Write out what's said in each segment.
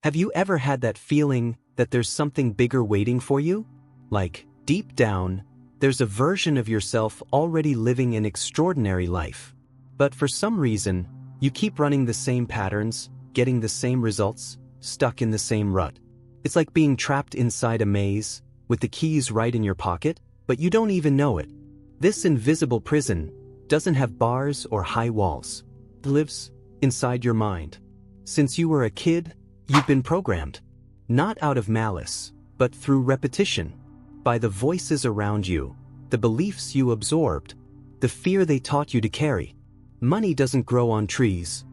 Have you ever had that feeling that there's something bigger waiting for you? Like, deep down, there's a version of yourself already living an extraordinary life. But for some reason, you keep running the same patterns, getting the same results, stuck in the same rut. It's like being trapped inside a maze, with the keys right in your pocket, but you don't even know it. This invisible prison doesn't have bars or high walls. It lives inside your mind. Since you were a kid, you've been programmed. Not out of malice, but through repetition. By the voices around you, the beliefs you absorbed, the fear they taught you to carry. Money doesn't grow on trees.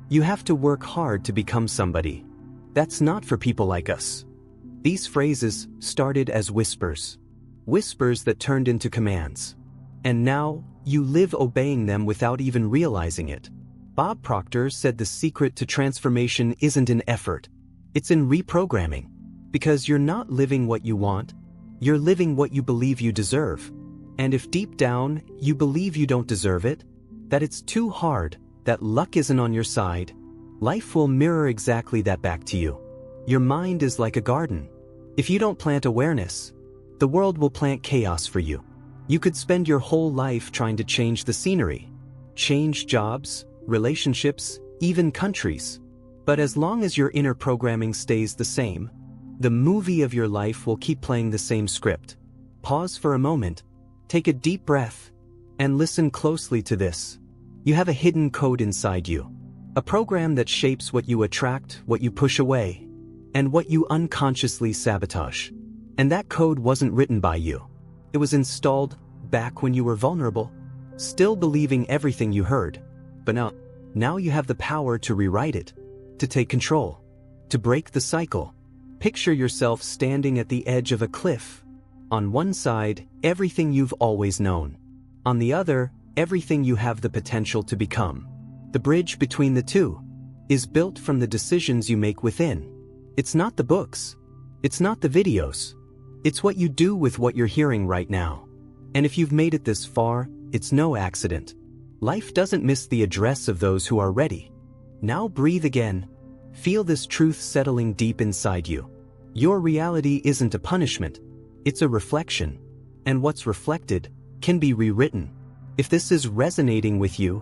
You have to work hard to become somebody. That's not for people like us. These phrases started as whispers. Whispers that turned into commands. And now, you live obeying them without even realizing it. Bob Proctor said the secret to transformation isn't in effort. It's in reprogramming. Because you're not living what you want, you're living what you believe you deserve. And if deep down, you believe you don't deserve it, that it's too hard, that luck isn't on your side, life will mirror exactly that back to you. Your mind is like a garden. If you don't plant awareness, the world will plant chaos for you. You could spend your whole life trying to change the scenery, change jobs, relationships, even countries. But as long as your inner programming stays the same, the movie of your life will keep playing the same script. Pause for a moment, take a deep breath, and listen closely to this. You have a hidden code inside you. A program that shapes what you attract, what you push away, and what you unconsciously sabotage. And that code wasn't written by you. It was installed back when you were vulnerable, still believing everything you heard. But now you have the power to rewrite it, to take control, to break the cycle. Picture yourself standing at the edge of a cliff. On one side, everything you've always known. On the other, everything you have the potential to become. The bridge between the two is built from the decisions you make within. It's not the books. It's not the videos. It's what you do with what you're hearing right now. And if you've made it this far, it's no accident. Life doesn't miss the address of those who are ready. Now breathe again. Feel this truth settling deep inside you. Your reality isn't a punishment. It's a reflection. And what's reflected can be rewritten. If this is resonating with you,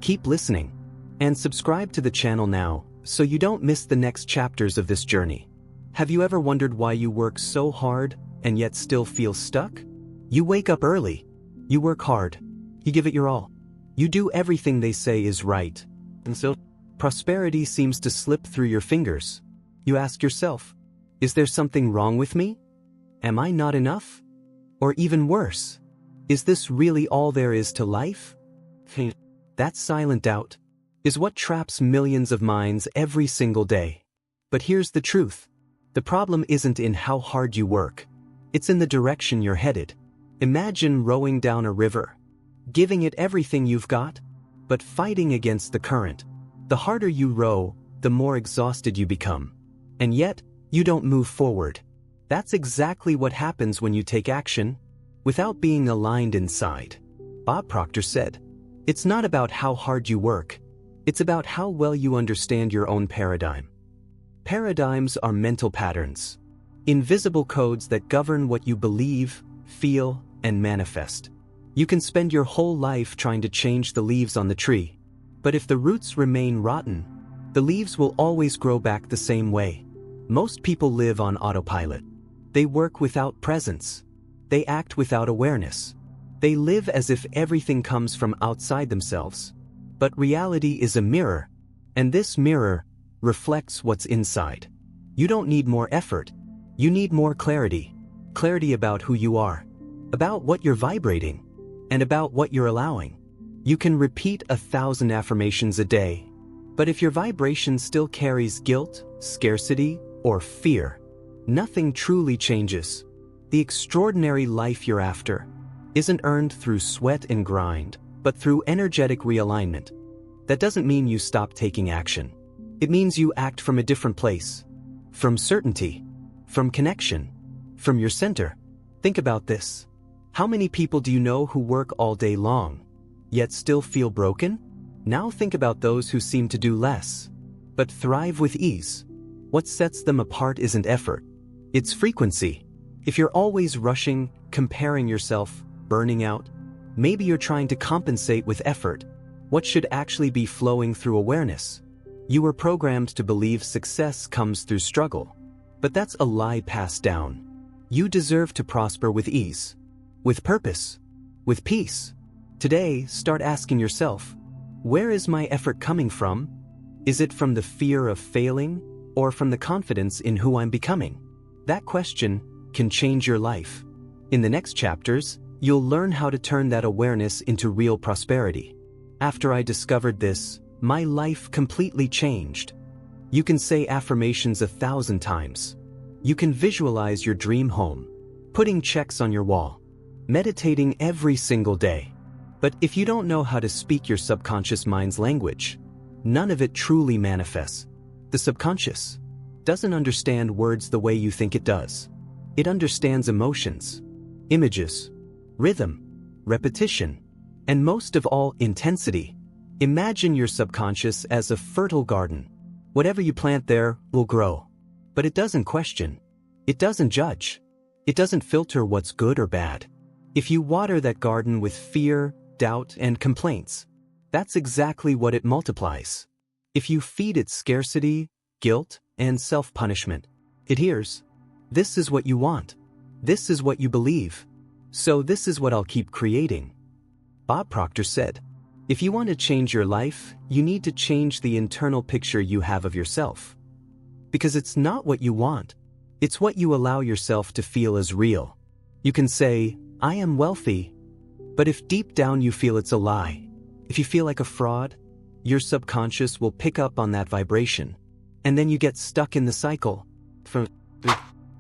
keep listening. And subscribe to the channel now so you don't miss the next chapters of this journey. Have you ever wondered why you work so hard and yet still feel stuck? You wake up early. You work hard. You give it your all. You do everything they say is right. And so, prosperity seems to slip through your fingers. You ask yourself, is there something wrong with me? Am I not enough? Or even worse, is this really all there is to life? That silent doubt is what traps millions of minds every single day. But here's the truth. The problem isn't in how hard you work. It's in the direction you're headed. Imagine rowing down a river, giving it everything you've got, but fighting against the current. The harder you row, the more exhausted you become. And yet, you don't move forward. That's exactly what happens when you take action without being aligned inside. Bob Proctor said, "It's not about how hard you work. It's about how well you understand your own paradigm." Paradigms are mental patterns, invisible codes that govern what you believe, feel, and manifest. You can spend your whole life trying to change the leaves on the tree, but if the roots remain rotten, the leaves will always grow back the same way. Most people live on autopilot. They work without presence. They act without awareness. They live as if everything comes from outside themselves. But reality is a mirror, and this mirror reflects what's inside. You don't need more effort. You need more clarity. Clarity about who you are, about what you're vibrating, and about what you're allowing. You can repeat 1,000 affirmations a day, but if your vibration still carries guilt, scarcity, or fear, nothing truly changes. The extraordinary life you're after isn't earned through sweat and grind, but through energetic realignment. That doesn't mean you stop taking action. It means you act from a different place. From certainty. From connection. From your center. Think about this. How many people do you know who work all day long, yet still feel broken? Now think about those who seem to do less, but thrive with ease. What sets them apart isn't effort. It's frequency. If you're always rushing, comparing yourself, burning out, maybe you're trying to compensate with effort. What should actually be flowing through awareness? You were programmed to believe success comes through struggle. But that's a lie passed down. You deserve to prosper with ease, with purpose, with peace. Today, start asking yourself, where is my effort coming from? Is it from the fear of failing or from the confidence in who I'm becoming? That question can change your life. In the next chapters, you'll learn how to turn that awareness into real prosperity. After I discovered this, my life completely changed. You can say affirmations 1,000 times. You can visualize your dream home, putting checks on your wall, meditating every single day. But if you don't know how to speak your subconscious mind's language, none of it truly manifests. The subconscious doesn't understand words the way you think it does. It understands emotions, images, rhythm, repetition, and most of all, intensity. Imagine your subconscious as a fertile garden. Whatever you plant there will grow. But it doesn't question. It doesn't judge. It doesn't filter what's good or bad. If you water that garden with fear, doubt, and complaints, that's exactly what it multiplies. If you feed it scarcity, guilt, and self-punishment, it hears, "This is what you want. This is what you believe. So this is what I'll keep creating." Bob Proctor said, if you want to change your life, you need to change the internal picture you have of yourself. Because it's not what you want. It's what you allow yourself to feel as real. You can say, "I am wealthy," but if deep down you feel it's a lie, if you feel like a fraud, your subconscious will pick up on that vibration. And then you get stuck in the cycle.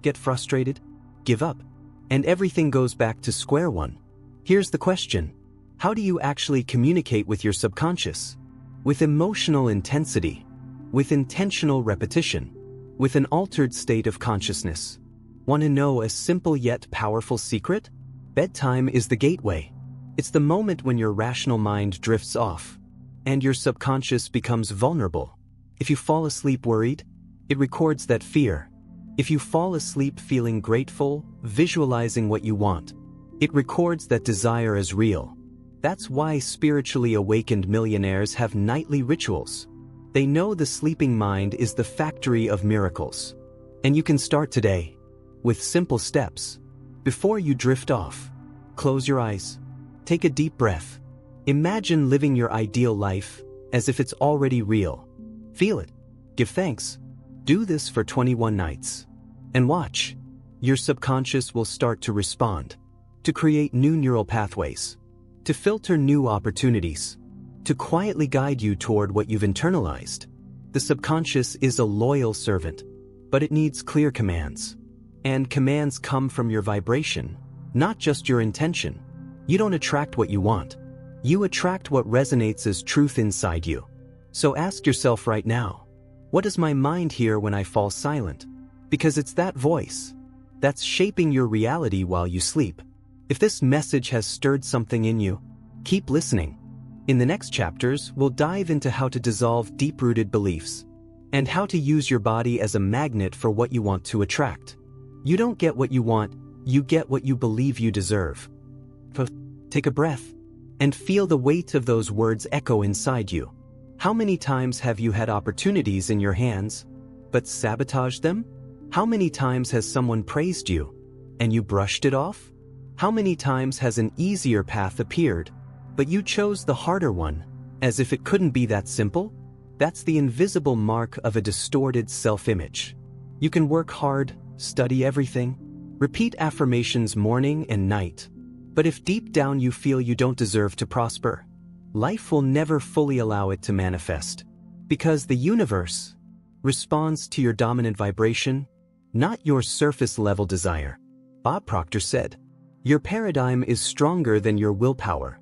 Get frustrated, give up, and everything goes back to square one. Here's the question. How do you actually communicate with your subconscious? With emotional intensity, with intentional repetition, with an altered state of consciousness. Want to know a simple yet powerful secret? Bedtime is the gateway. It's the moment when your rational mind drifts off, and your subconscious becomes vulnerable. If you fall asleep worried, it records that fear. If you fall asleep feeling grateful, visualizing what you want, it records that desire as real. That's why spiritually awakened millionaires have nightly rituals. They know the sleeping mind is the factory of miracles. And you can start today, with simple steps. Before you drift off, close your eyes. Take a deep breath. Imagine living your ideal life as if it's already real. Feel it. Give thanks. Do this for 21 nights. And watch. Your subconscious will start to respond, to create new neural pathways, to filter new opportunities, to quietly guide you toward what you've internalized. The subconscious is a loyal servant, but it needs clear commands. And commands come from your vibration, not just your intention. You don't attract what you want. You attract what resonates as truth inside you. So ask yourself right now, what does my mind hear when I fall silent? Because it's that voice that's shaping your reality while you sleep. If this message has stirred something in you, keep listening. In the next chapters, we'll dive into how to dissolve deep-rooted beliefs and how to use your body as a magnet for what you want to attract. You don't get what you want, you get what you believe you deserve. Take a breath and feel the weight of those words echo inside you. How many times have you had opportunities in your hands, but sabotaged them? How many times has someone praised you, and you brushed it off? How many times has an easier path appeared, but you chose the harder one, as if it couldn't be that simple? That's the invisible mark of a distorted self-image. You can work hard, study everything, repeat affirmations morning and night, but if deep down you feel you don't deserve to prosper, life will never fully allow it to manifest. Because the universe responds to your dominant vibration, not your surface-level desire. Bob Proctor said, your paradigm is stronger than your willpower.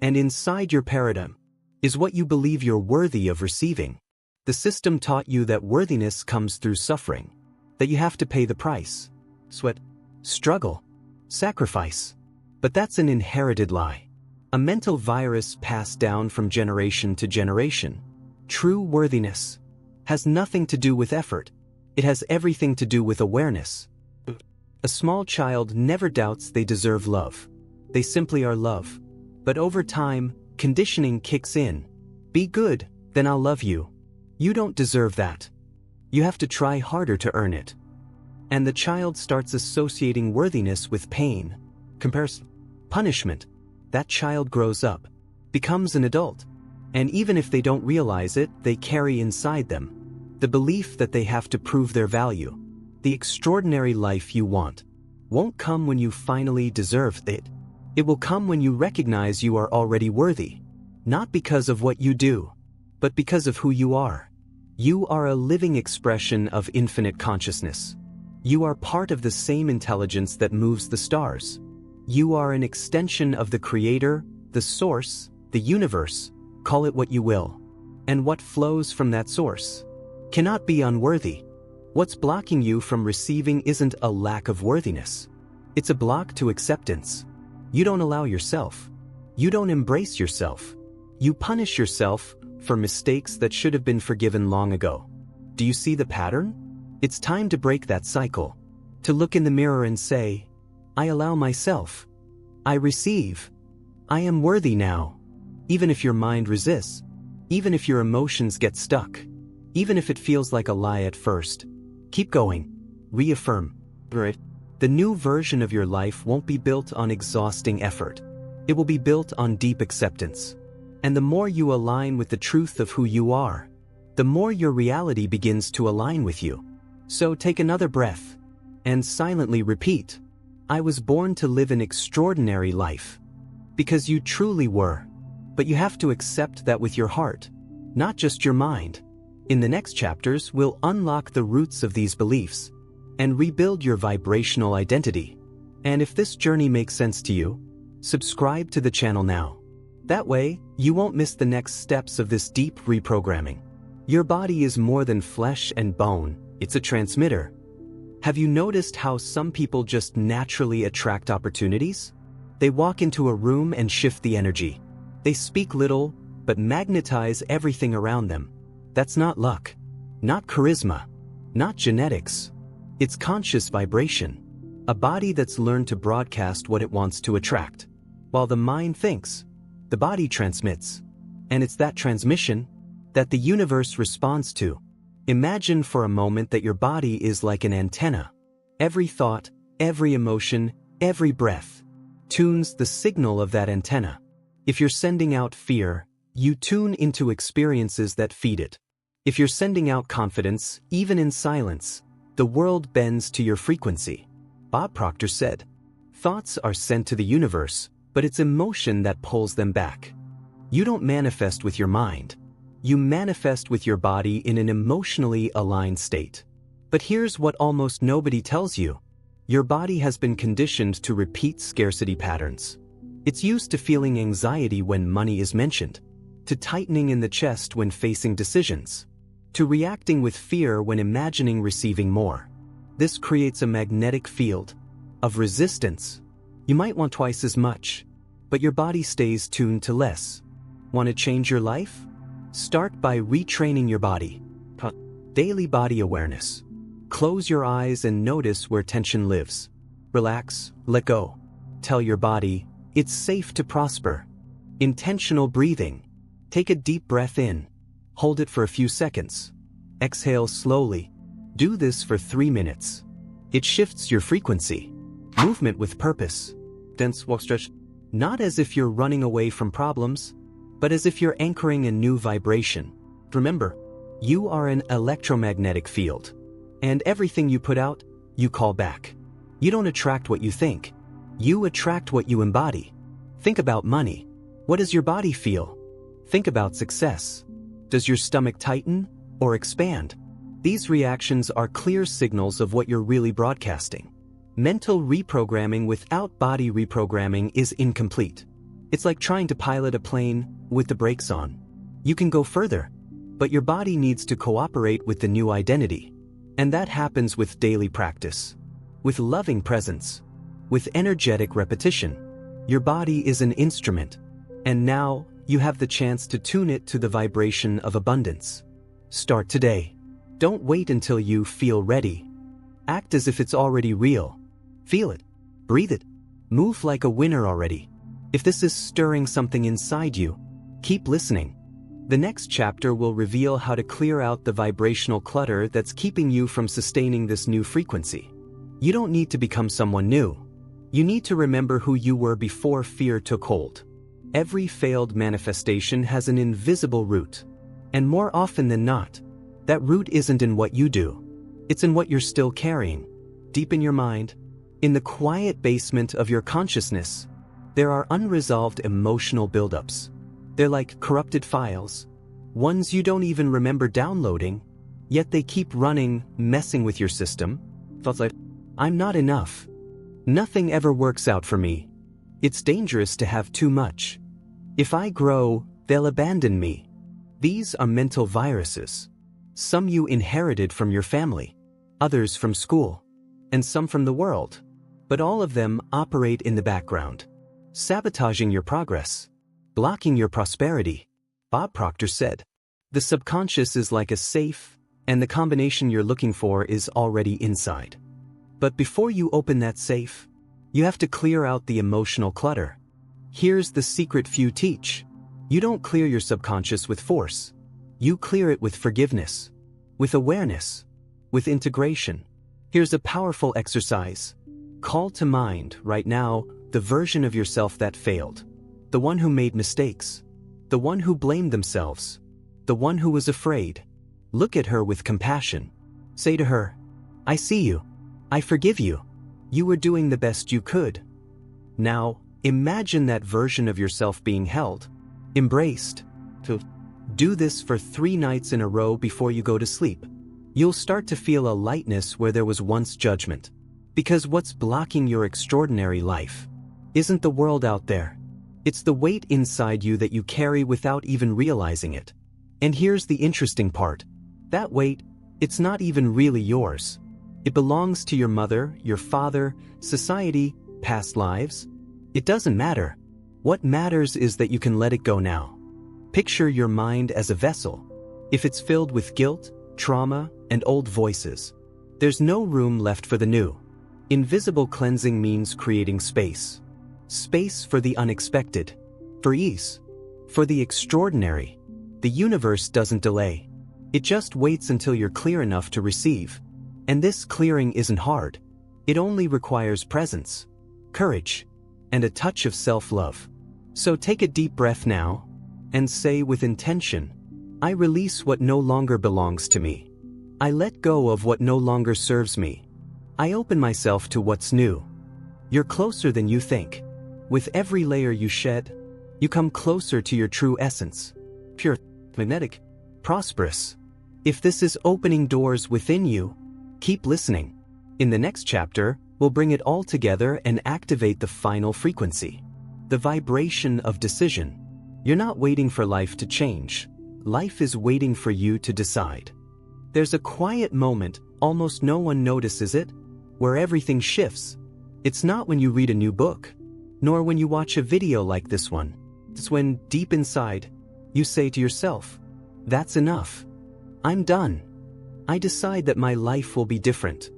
And inside your paradigm is what you believe you're worthy of receiving. The system taught you that worthiness comes through suffering, that you have to pay the price, sweat, struggle, sacrifice. But that's an inherited lie. A mental virus passed down from generation to generation. True worthiness has nothing to do with effort. It has everything to do with awareness. A small child never doubts they deserve love. They simply are love. But over time, conditioning kicks in. Be good, then I'll love you. You don't deserve that. You have to try harder to earn it. And the child starts associating worthiness with pain, comparison, punishment. That child grows up, becomes an adult. And even if they don't realize it, they carry inside them the belief that they have to prove their value. The extraordinary life you want won't come when you finally deserve it. It will come when you recognize you are already worthy, not because of what you do, but because of who you are. You are a living expression of infinite consciousness. You are part of the same intelligence that moves the stars. You are an extension of the Creator, the Source, the universe, call it what you will. And what flows from that source cannot be unworthy. What's blocking you from receiving isn't a lack of worthiness. It's a block to acceptance. You don't allow yourself. You don't embrace yourself. You punish yourself for mistakes that should have been forgiven long ago. Do you see the pattern? It's time to break that cycle. To look in the mirror and say, I allow myself. I receive. I am worthy now. Even if your mind resists. Even if your emotions get stuck. Even if it feels like a lie at first. Keep going. Reaffirm. Right? The new version of your life won't be built on exhausting effort. It will be built on deep acceptance. And the more you align with the truth of who you are, the more your reality begins to align with you. So take another breath and silently repeat, I was born to live an extraordinary life. Because you truly were. But you have to accept that with your heart, not just your mind. In the next chapters, we'll unlock the roots of these beliefs and rebuild your vibrational identity. And if this journey makes sense to you, subscribe to the channel now. That way, you won't miss the next steps of this deep reprogramming. Your body is more than flesh and bone, it's a transmitter. Have you noticed how some people just naturally attract opportunities? They walk into a room and shift the energy. They speak little, but magnetize everything around them. That's not luck, not charisma, not genetics. It's conscious vibration. A body that's learned to broadcast what it wants to attract. While the mind thinks, the body transmits. And it's that transmission that the universe responds to. Imagine for a moment that your body is like an antenna. Every thought, every emotion, every breath tunes the signal of that antenna. If you're sending out fear, you tune into experiences that feed it. If you're sending out confidence, even in silence, the world bends to your frequency. Bob Proctor said, thoughts are sent to the universe, but it's emotion that pulls them back. You don't manifest with your mind. You manifest with your body in an emotionally aligned state. But here's what almost nobody tells you. Your body has been conditioned to repeat scarcity patterns. It's used to feeling anxiety when money is mentioned, to tightening in the chest when facing decisions, to reacting with fear when imagining receiving more. This creates a magnetic field of resistance. You might want twice as much, but your body stays tuned to less. Want to change your life? Start by retraining your body. Daily body awareness. Close your eyes and notice where tension lives. Relax, let go. Tell your body, it's safe to prosper. Intentional breathing. Take a deep breath in. Hold it for a few seconds. Exhale slowly. Do this for 3 minutes. It shifts your frequency. Movement with purpose. Dense walk stretch. Not as if you're running away from problems, but as if you're anchoring a new vibration. Remember, you are an electromagnetic field. And everything you put out, you call back. You don't attract what you think. You attract what you embody. Think about money. What does your body feel? Think about success. Does your stomach tighten or expand? These reactions are clear signals of what you're really broadcasting. Mental reprogramming without body reprogramming is incomplete. It's like trying to pilot a plane with the brakes on. You can go further, but your body needs to cooperate with the new identity. And that happens with daily practice, with loving presence, with energetic repetition. Your body is an instrument, and now you have the chance to tune it to the vibration of abundance. Start today. Don't wait until you feel ready. Act as if it's already real. Feel it. Breathe it. Move like a winner already. If this is stirring something inside you, keep listening. The next chapter will reveal how to clear out the vibrational clutter that's keeping you from sustaining this new frequency. You don't need to become someone new. You need to remember who you were before fear took hold. Every failed manifestation has an invisible root. And more often than not, that root isn't in what you do. It's in what you're still carrying. Deep in your mind, in the quiet basement of your consciousness, there are unresolved emotional buildups. They're like corrupted files, ones you don't even remember downloading, yet they keep running, messing with your system. Thoughts like, I'm not enough. Nothing ever works out for me. It's dangerous to have too much. If I grow, they'll abandon me. These are mental viruses. Some you inherited from your family, others from school, and some from the world. But all of them operate in the background, sabotaging your progress, blocking your prosperity. Bob Proctor said, the subconscious is like a safe, and the combination you're looking for is already inside. But before you open that safe, you have to clear out the emotional clutter. Here's the secret few teach. You don't clear your subconscious with force. You clear it with forgiveness, with awareness, with integration. Here's a powerful exercise. Call to mind, right now, the version of yourself that failed. The one who made mistakes. The one who blamed themselves. The one who was afraid. Look at her with compassion. Say to her, I see you. I forgive you. You were doing the best you could. Now, imagine that version of yourself being held, embraced. Do this for 3 nights in a row before you go to sleep. You'll start to feel a lightness where there was once judgment. Because what's blocking your extraordinary life isn't the world out there. It's the weight inside you that you carry without even realizing it. And here's the interesting part. That weight, it's not even really yours. It belongs to your mother, your father, society, past lives. It doesn't matter. What matters is that you can let it go now. Picture your mind as a vessel. If it's filled with guilt, trauma, and old voices, there's no room left for the new. Invisible cleansing means creating space. Space for the unexpected, for ease, for the extraordinary. The universe doesn't delay. It just waits until you're clear enough to receive. And this clearing isn't hard. It only requires presence, courage, and a touch of self-love. So take a deep breath now, and say with intention, I release what no longer belongs to me. I let go of what no longer serves me. I open myself to what's new. You're closer than you think. With every layer you shed, you come closer to your true essence. Pure, magnetic, prosperous. If this is opening doors within you, keep listening. In the next chapter, we'll bring it all together and activate the final frequency. The vibration of decision. You're not waiting for life to change. Life is waiting for you to decide. There's a quiet moment, almost no one notices it, where everything shifts. It's not when you read a new book, nor when you watch a video like this one. It's when, deep inside, you say to yourself, that's enough. I'm done. I decide that my life will be different.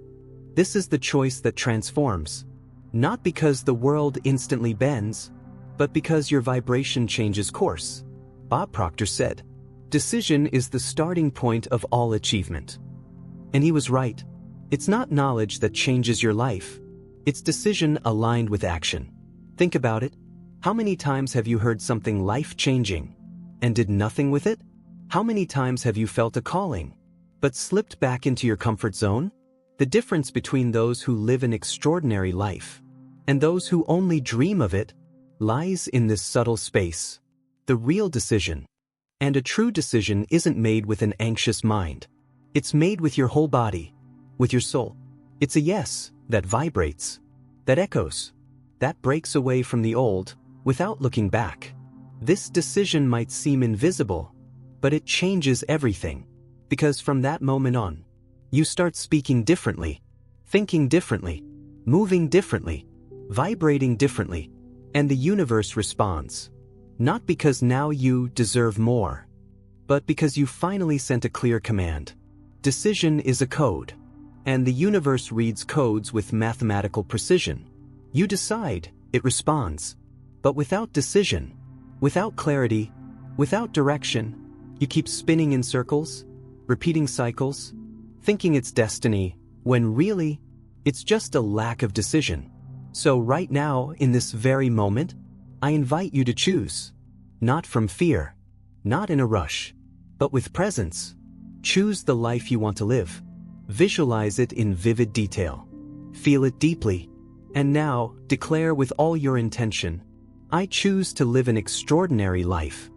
This is the choice that transforms. Not because the world instantly bends, but because your vibration changes course. Bob Proctor said, decision is the starting point of all achievement. And he was right. It's not knowledge that changes your life. It's decision aligned with action. Think about it. How many times have you heard something life-changing and did nothing with it? How many times have you felt a calling, but slipped back into your comfort zone? The difference between those who live an extraordinary life and those who only dream of it lies in this subtle space. The real decision. And a true decision isn't made with an anxious mind. It's made with your whole body, with your soul. It's a yes that vibrates, that echoes, that breaks away from the old without looking back. This decision might seem invisible, but it changes everything. Because from that moment on, you start speaking differently, thinking differently, moving differently, vibrating differently, and the universe responds. Not because now you deserve more, but because you finally sent a clear command. Decision is a code, and the universe reads codes with mathematical precision. You decide, it responds. But without decision, without clarity, without direction, you keep spinning in circles, repeating cycles, thinking it's destiny, when really, it's just a lack of decision. So right now, in this very moment, I invite you to choose. Not from fear, not in a rush, but with presence. Choose the life you want to live. Visualize it in vivid detail. Feel it deeply. And now, declare with all your intention, I choose to live an extraordinary life.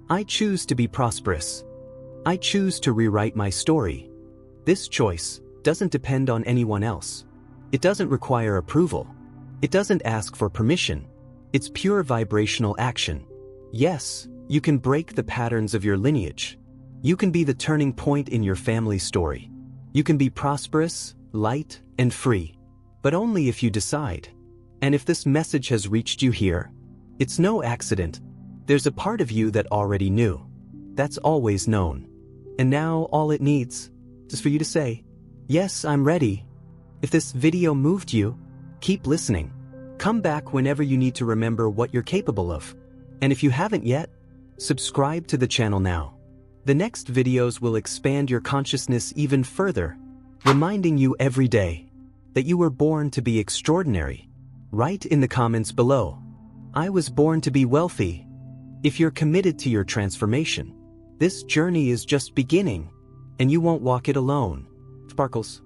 I choose to be prosperous. I choose to rewrite my story. This choice doesn't depend on anyone else. It doesn't require approval. It doesn't ask for permission. It's pure vibrational action. Yes, you can break the patterns of your lineage. You can be the turning point in your family story. You can be prosperous, light, and free. But only if you decide. And if this message has reached you here, it's no accident. There's a part of you that already knew. That's always known. And now all it needs is for you to say, yes, I'm ready. If this video moved you, keep listening. Come back whenever you need to remember what you're capable of. And if you haven't yet, subscribe to the channel now. The next videos will expand your consciousness even further, reminding you every day that you were born to be extraordinary. Write in the comments below, I was born to be wealthy. If you're committed to your transformation, this journey is just beginning, and you won't walk it alone. Sparkles.